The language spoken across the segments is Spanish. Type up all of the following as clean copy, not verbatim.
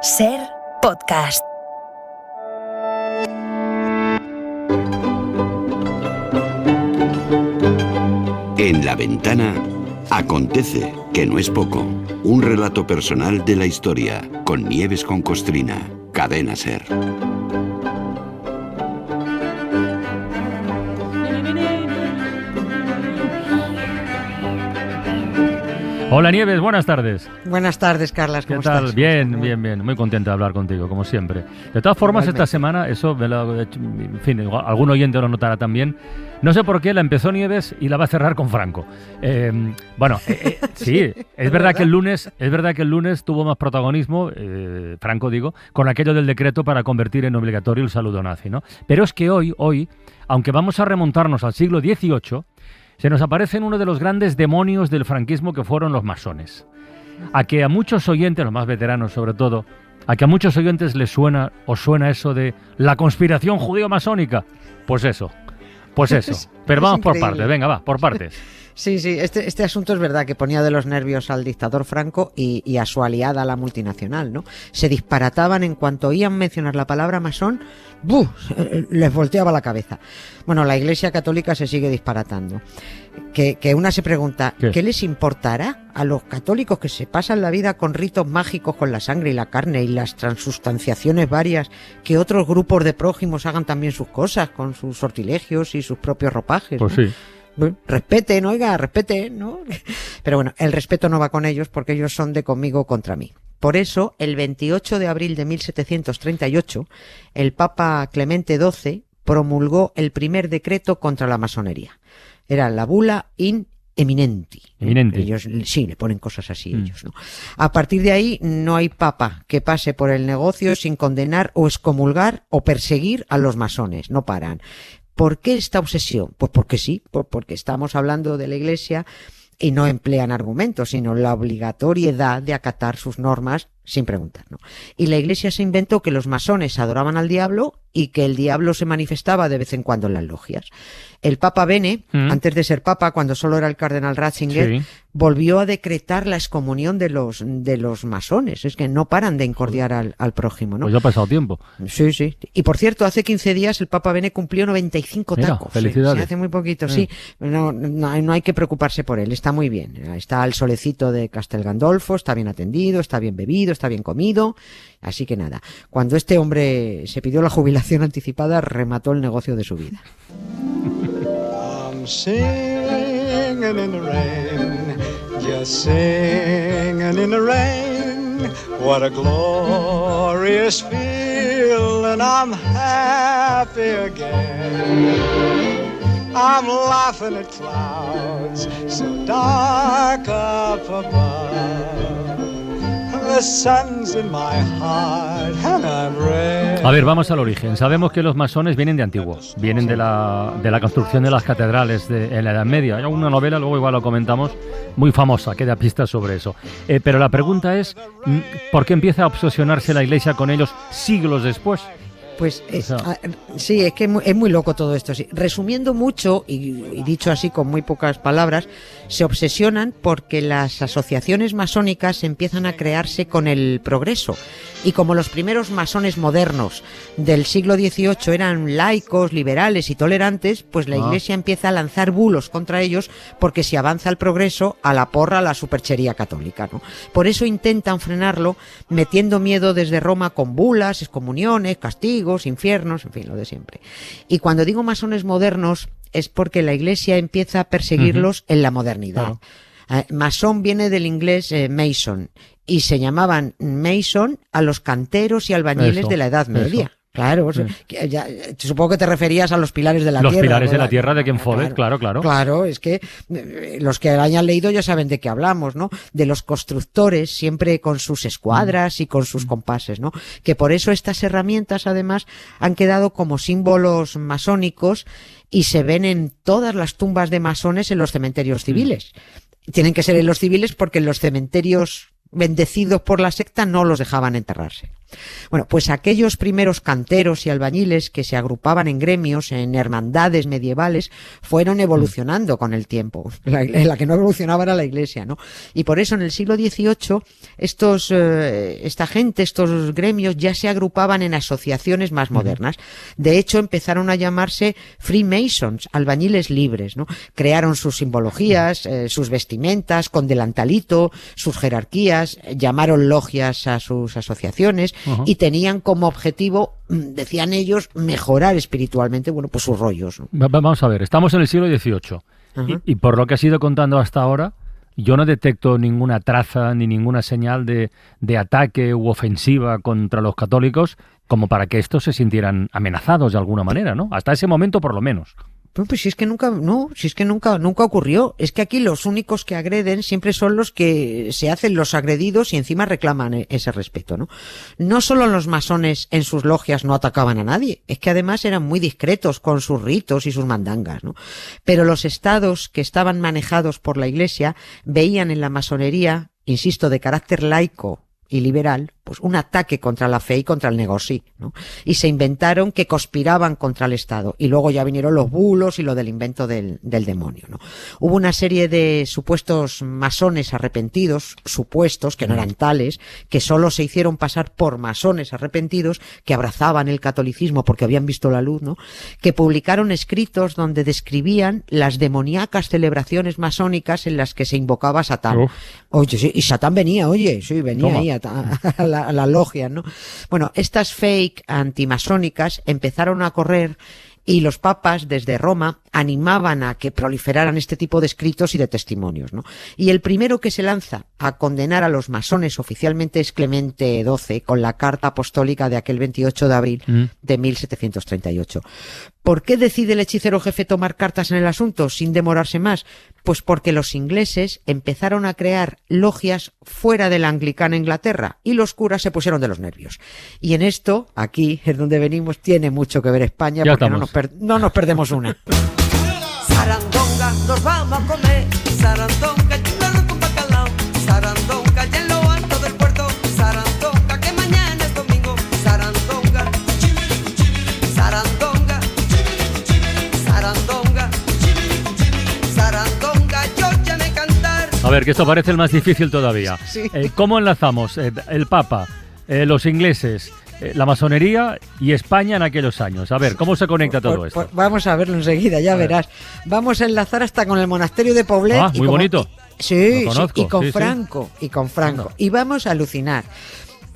Ser Podcast. En la ventana acontece, que no es poco. Un relato personal de la historia, con Nieves con Costrina, Cadena Ser. Hola Nieves, buenas tardes. Buenas tardes, Carlas, ¿cómo estás? ¿Qué tal? Bien. Muy contenta de hablar contigo, como siempre. De todas formas, Igualmente. esta semana, en fin, algún oyente lo notará también. No sé por qué la empezó Nieves y la va a cerrar con Franco. Sí, es verdad que el lunes tuvo más protagonismo, Franco digo, con aquello del decreto para convertir en obligatorio el saludo nazi, ¿no? Pero es que hoy, aunque vamos a remontarnos al siglo XVIII, se nos aparecen uno de los grandes demonios del franquismo que fueron los masones. A que a muchos oyentes, los más veteranos sobre todo, a que a muchos oyentes les suena eso de la conspiración judío-masónica. Pues eso. Pero vamos por partes, venga, va, por partes. Sí, este asunto es verdad que ponía de los nervios al dictador Franco y a su aliada, la multinacional, ¿no? Se disparataban en cuanto oían mencionar la palabra masón, ¡buh!, les volteaba la cabeza. Bueno, la Iglesia Católica se sigue disparatando. Que una se pregunta, ¿qué les importará a los católicos que se pasan la vida con ritos mágicos con la sangre y la carne y las transustanciaciones varias, que otros grupos de prójimos hagan también sus cosas con sus sortilegios y sus propios ropajes? Pues ¿no? sí. Respeten, ¿no? Pero bueno, el respeto no va con ellos porque ellos son de conmigo contra mí. Por eso, el 28 de abril de 1738, el Papa Clemente XII promulgó el primer decreto contra la masonería. Era la bula in eminenti. Ellos sí le ponen cosas así ellos, ¿no? A partir de ahí no hay papa que pase por el negocio sin condenar o excomulgar o perseguir a los masones, no paran. ¿Por qué esta obsesión? Pues porque sí, porque estamos hablando de la Iglesia y no emplean argumentos, sino la obligatoriedad de acatar sus normas sin preguntar, ¿no? Y la Iglesia se inventó que los masones adoraban al diablo y que el diablo se manifestaba de vez en cuando en las logias. El Papa Bene, antes de ser Papa, cuando solo era el cardenal Ratzinger, volvió a decretar la excomunión de los masones. Es que no paran de incordiar al prójimo, ¿no? Pues ya ha pasado tiempo. Sí. Y por cierto, hace 15 días el Papa Bene cumplió 95 tacos. Felicidades. Sí, hace muy poquito, sí. No hay que preocuparse por él, está muy bien. Está al solecito de Castel Gandolfo, está bien atendido, está bien bebido, está bien comido. Así que nada, cuando este hombre se pidió la jubilación anticipada, remató el negocio de su vida. I'm singing in the rain, just singing in the rain. What a glorious feeling, I'm happy again. I'm laughing at clouds so dark up above. The sun's in my heart and I'm ready. A ver, vamos al origen. Sabemos que los masones vienen de antiguo, vienen de la construcción de las catedrales en la Edad Media. Hay una novela, luego igual lo comentamos, muy famosa, que da pistas sobre eso. Pero la pregunta es, ¿por qué empieza a obsesionarse la Iglesia con ellos siglos después? Pues sí, es que es muy loco todo esto. Sí. Resumiendo mucho, y dicho así con muy pocas palabras, se obsesionan porque las asociaciones masónicas empiezan a crearse con el progreso. Y como los primeros masones modernos del siglo XVIII eran laicos, liberales y tolerantes, pues la Iglesia empieza a lanzar bulos contra ellos porque si avanza el progreso, a la porra la superchería católica, ¿no? Por eso intentan frenarlo metiendo miedo desde Roma con bulas, excomuniones, castigos, infiernos, en fin, lo de siempre. Y cuando digo masones modernos es porque la Iglesia empieza a perseguirlos en la modernidad. Claro. Masón viene del inglés mason y se llamaban mason a los canteros y albañiles de la Edad Media. Claro, supongo que te referías a los pilares de la tierra. Los pilares de ¿verdad? la tierra de Ken Follett, claro. Claro, es que los que hayan leído ya saben de qué hablamos, ¿no? De los constructores, siempre con sus escuadras y con sus compases, ¿no? Que por eso estas herramientas, además, han quedado como símbolos masónicos y se ven en todas las tumbas de masones en los cementerios civiles. Tienen que ser en los civiles porque en los cementerios bendecidos por la secta no los dejaban enterrarse. Bueno, pues aquellos primeros canteros y albañiles que se agrupaban en gremios, en hermandades medievales, fueron evolucionando con el tiempo. La que no evolucionaba era la Iglesia, ¿no? Y por eso en el siglo XVIII esta gente, estos gremios ya se agrupaban en asociaciones más modernas. De hecho, empezaron a llamarse Freemasons, albañiles libres, ¿no? Crearon sus simbologías, sus vestimentas, con delantalito, sus jerarquías, llamaron logias a sus asociaciones y tenían como objetivo, decían ellos, mejorar espiritualmente, bueno, pues sus rollos, ¿no? Vamos a ver, estamos en el siglo XVIII y por lo que has ido contando hasta ahora, yo no detecto ninguna traza ni ninguna señal de ataque u ofensiva contra los católicos como para que estos se sintieran amenazados de alguna manera, ¿no? Hasta ese momento por lo menos. Pues si es que nunca ocurrió. Es que aquí los únicos que agreden siempre son los que se hacen los agredidos y encima reclaman ese respeto, ¿no? No solo los masones en sus logias no atacaban a nadie, es que además eran muy discretos con sus ritos y sus mandangas, ¿no? Pero los estados que estaban manejados por la Iglesia veían en la masonería, insisto, de carácter laico y liberal, pues un ataque contra la fe y contra el negocio, ¿no? Y se inventaron que conspiraban contra el Estado. Y luego ya vinieron los bulos y lo del invento del demonio, ¿no? Hubo una serie de supuestos masones arrepentidos, supuestos, que no eran tales, que solo se hicieron pasar por masones arrepentidos, que abrazaban el catolicismo porque habían visto la luz, ¿no? Que publicaron escritos donde describían las demoníacas celebraciones masónicas en las que se invocaba a Satán. Oye, sí, y Satán venía, venía ahí a las logias, ¿no? Bueno, estas fake antimasónicas empezaron a correr y los papas desde Roma animaban a que proliferaran este tipo de escritos y de testimonios, ¿no? Y el primero que se lanza a condenar a los masones oficialmente es Clemente XII con la carta apostólica de aquel 28 de abril de 1738. ¿Por qué decide el hechicero jefe tomar cartas en el asunto sin demorarse más? Pues porque los ingleses empezaron a crear logias fuera de la anglicana Inglaterra y los curas se pusieron de los nervios. Y en esto, aquí es donde venimos, tiene mucho que ver España, ya porque no nos perdemos una. Sarandonga, nos vamos a comer. Sarandonga, y un arroz con bacalao. Sarandonga, y en lo alto del puerto. Sarandonga, que mañana es domingo. Sarandonga, sarandonga, sarandonga, sarandonga, yo ya me cantar. A ver, que esto parece el más difícil todavía. Sí. ¿Cómo enlazamos el Papa, los ingleses, la masonería y España en aquellos años? A ver, ¿cómo se conecta todo esto? Pues vamos a verlo enseguida, ya verás. Vamos a enlazar hasta con el monasterio de Poblet. Ah, muy bonito. Sí, Lo conozco, y con sí, Franco, sí. y con Franco. Y vamos a alucinar.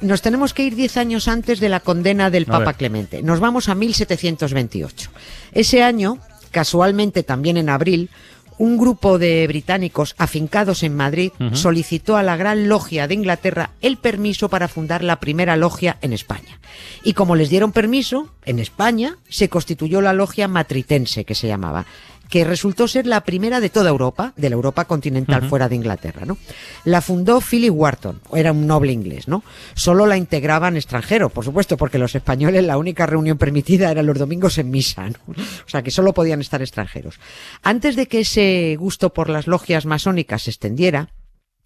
Nos tenemos que ir 10 años antes de la condena del Papa Clemente. Nos vamos a 1728. Ese año, casualmente también en abril, un grupo de británicos afincados en Madrid solicitó a la Gran Logia de Inglaterra el permiso para fundar la primera logia en España. Y como les dieron permiso, en España se constituyó la logia matritense, que se llamaba, que resultó ser la primera de toda Europa, de la Europa continental fuera de Inglaterra, ¿no? La fundó Philip Wharton, era un noble inglés, ¿no? Solo la integraban extranjeros, por supuesto, porque los españoles la única reunión permitida era los domingos en misa, ¿no? O sea, que solo podían estar extranjeros. Antes de que ese gusto por las logias masónicas se extendiera,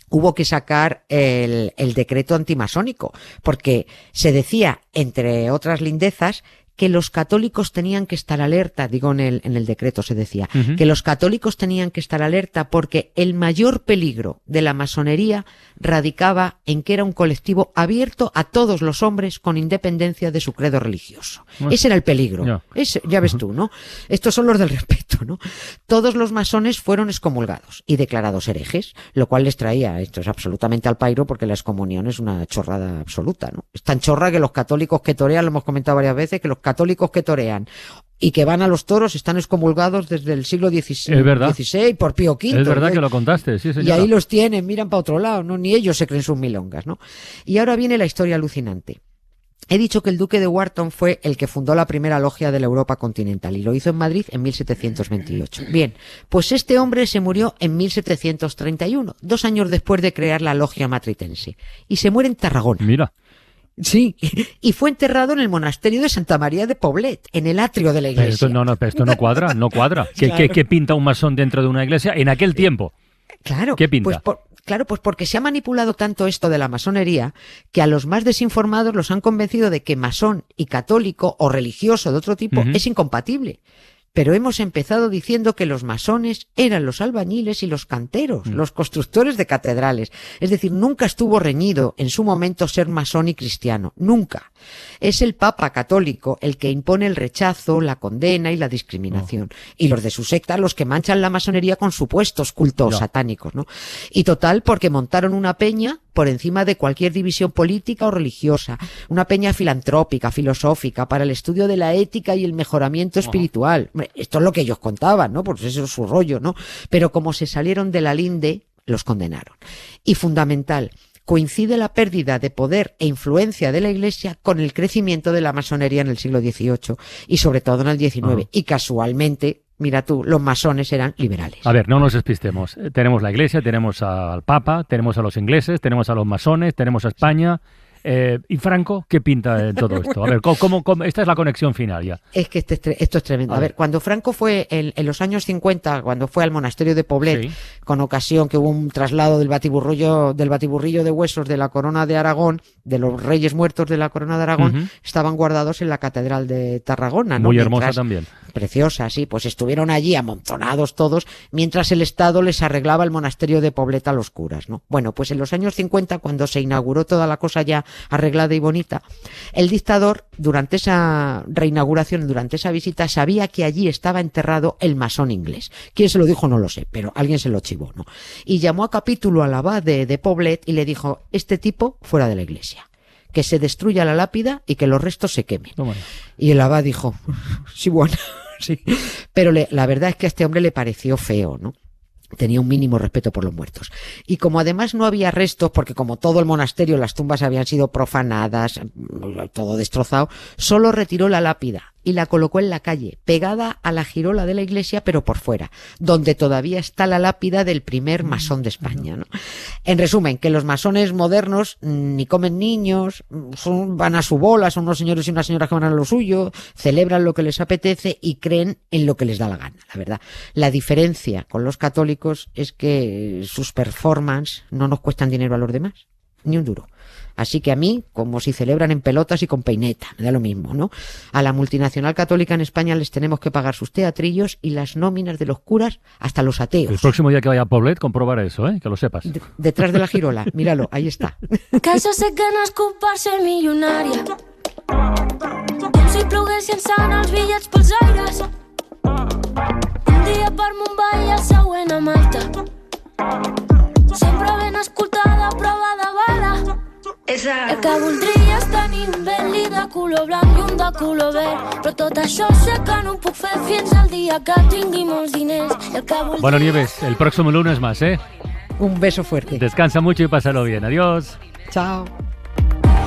hubo que sacar el decreto antimasónico, porque se decía, entre otras lindezas, que los católicos tenían que estar alerta, digo en el decreto se decía, que los católicos tenían que estar alerta porque el mayor peligro de la masonería radicaba en que era un colectivo abierto a todos los hombres con independencia de su credo religioso. Ese era el peligro. Ya ves tú, ¿no? Estos son los del respeto, ¿no? Todos los masones fueron excomulgados y declarados herejes, lo cual les traía, esto es absolutamente al pairo porque la excomunión es una chorrada absoluta, ¿no? Es tan chorra que los católicos que torean, lo hemos comentado varias veces, que los católicos que torean y que van a los toros están excomulgados desde el siglo XVI por Pío V. Es verdad que lo contaste, sí, señora. Y ahí los tienen, miran para otro lado, ¿no? Ni ellos se creen sus milongas, ¿no? Y ahora viene la historia alucinante. He dicho que el duque de Wharton fue el que fundó la primera logia de la Europa continental y lo hizo en Madrid en 1728. Bien, pues este hombre se murió en 1731, 2 años después de crear la logia matritense. Y se muere en Tarragona. Mira. Sí, y fue enterrado en el monasterio de Santa María de Poblet, en el atrio de la iglesia. Pero esto no cuadra. Claro. ¿Qué pinta un masón dentro de una iglesia en aquel tiempo? Claro. ¿Qué pinta? Pues Claro, pues porque se ha manipulado tanto esto de la masonería que a los más desinformados los han convencido de que masón y católico o religioso de otro tipo es incompatible. Pero hemos empezado diciendo que los masones eran los albañiles y los canteros, los constructores de catedrales. Es decir, nunca estuvo reñido en su momento ser masón y cristiano. Nunca. Es el Papa católico el que impone el rechazo, la condena y la discriminación. Y los de su secta los que manchan la masonería con supuestos cultos satánicos, ¿no? Y total, porque montaron una peña por encima de cualquier división política o religiosa, una peña filantrópica, filosófica, para el estudio de la ética y el mejoramiento espiritual. Esto es lo que ellos contaban, ¿no? Pues eso es su rollo, ¿no? Pero como se salieron de la linde, los condenaron. Y fundamental, coincide la pérdida de poder e influencia de la Iglesia con el crecimiento de la masonería en el siglo XVIII y sobre todo en el XIX. Y casualmente, mira tú, los masones eran liberales. A ver, no nos despistemos. Tenemos la Iglesia, tenemos al Papa, tenemos a los ingleses, tenemos a los masones, tenemos a España. ¿Y Franco qué pinta en todo esto? A ver, ¿cómo? Esta es la conexión final ya. Es que esto es tremendo. A ver, cuando Franco fue en los años 50, cuando fue al monasterio de Poblet, con ocasión que hubo un traslado del batiburrillo de huesos de la corona de Aragón, de los reyes muertos de la corona de Aragón, estaban guardados en la catedral de Tarragona, ¿no? Muy hermosa también. Preciosa, sí, pues estuvieron allí amontonados todos, mientras el Estado les arreglaba el monasterio de Poblet a los curas, ¿no? Bueno, pues en los años 50, cuando se inauguró toda la cosa ya arreglada y bonita, el dictador, durante esa reinauguración, durante esa visita, sabía que allí estaba enterrado el masón inglés. ¿Quién se lo dijo? No lo sé, pero alguien se lo chivó, ¿no? Y llamó a capítulo al abad de Poblet y le dijo, este tipo fuera de la iglesia, que se destruya la lápida y que los restos se quemen. No, bueno. Y el abad dijo, sí, bueno, sí. Pero la verdad es que a este hombre le pareció feo, ¿no? Tenía un mínimo respeto por los muertos. Y como además no había restos, porque como todo el monasterio, las tumbas habían sido profanadas, todo destrozado, solo retiró la lápida y la colocó en la calle, pegada a la girola de la iglesia, pero por fuera, donde todavía está la lápida del primer masón de España, ¿no? En resumen, que los masones modernos ni comen niños, van a su bola, son unos señores y unas señoras que van a lo suyo, celebran lo que les apetece y creen en lo que les da la gana, la verdad. La diferencia con los católicos es que sus performances no nos cuestan dinero a los demás, ni un duro. Así que a mí, como si celebran en pelotas y con peineta, me da lo mismo, ¿no? A la multinacional católica en España les tenemos que pagar sus teatrillos y las nóminas de los curas hasta los ateos. El próximo día que vaya a Poblet, comprobaré eso, que lo sepas. Detrás de la girola, míralo, ahí està. Que jo sé que no és culpa ser milionària, com si ploguessin sant els bitllets pels aires, un dia per Mumbai i el següent a Malta, sempre ben escoltada, prova de bala. El que voldria és tenir un Bentley de color blanc i un de color verd, però tot això sé que no ho puc fer fins al dia que tingui molts diners. Bueno, Nieves, el próximo lunes más, ¿eh? Un beso fuerte. Descansa mucho y pásalo bien. Adiós. Chao.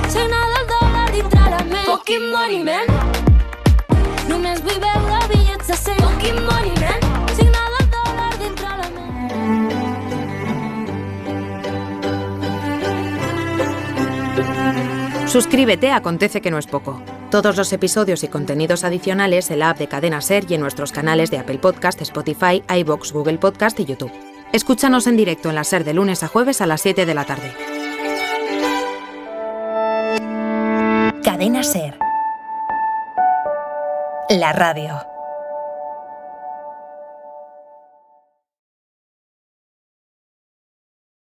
Signa del dòlar dintre la ment. Fucking money, man. Només vull veure bitllets de 100. Fucking money, man. Signa del dòlar dintre la ment. Suscríbete a Acontece que no es poco. Todos los episodios y contenidos adicionales en la app de Cadena SER y en nuestros canales de Apple Podcast, Spotify, iVoox, Google Podcast y YouTube. Escúchanos en directo en la SER de lunes a jueves a las 7 de la tarde. Cadena SER. La radio.